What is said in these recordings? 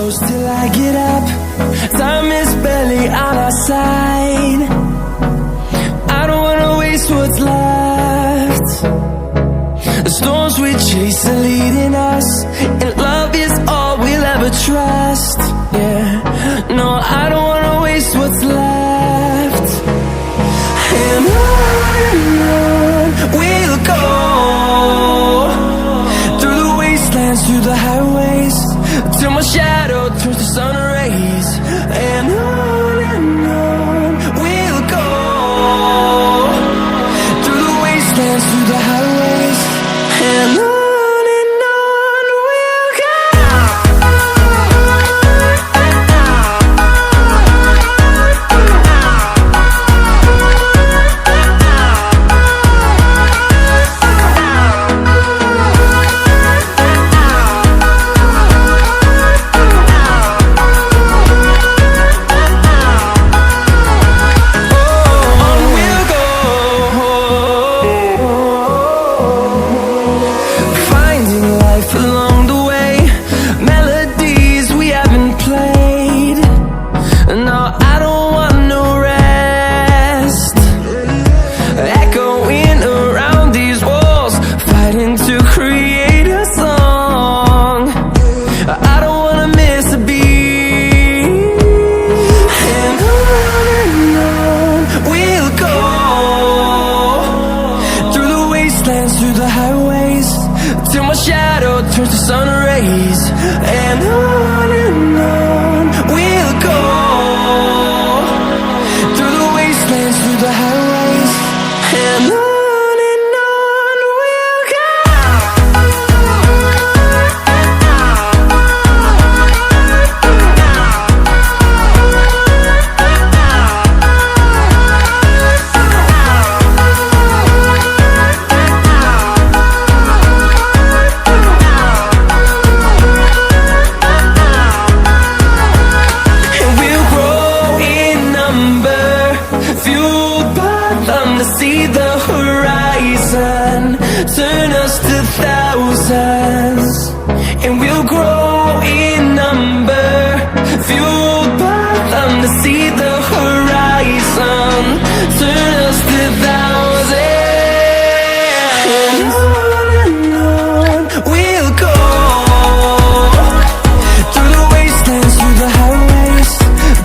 close till I get up. Time is barely on our side. I don't wanna waste what's left. The storms we chase are leading us, and love is all we'll ever trust. Yeah, no, I don't wanna waste what's left. And on we'll go, through the wastelands, through the highways, till my shadow turns to sun rays. And on we'll go, through the wastelands, through the highways, and on we'll go. Through the highways, till my shadow turns to sun rays. And on we'll go, through the wastelands, through the highways, and on we'll go. See the horizon, turn us to thousands, and we'll grow in number, fueled by them to see the horizon, turn us to thousands. And on we'll go, through the wastelands, through the highways,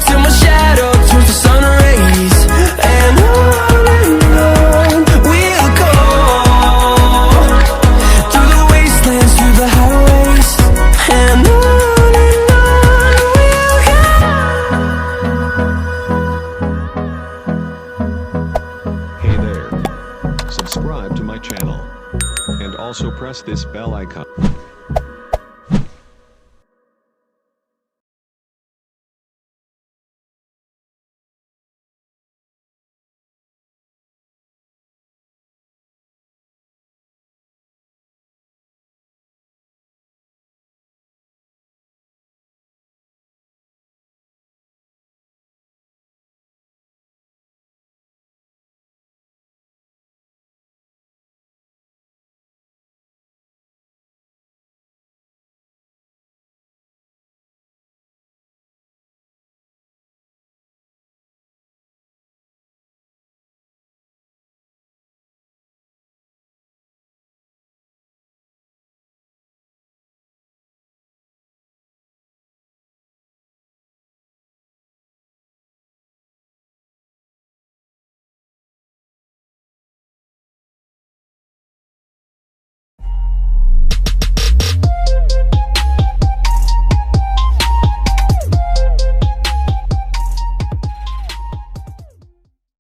till my shadow turns to sun rays. And subscribe to my channel and also press this bell icon.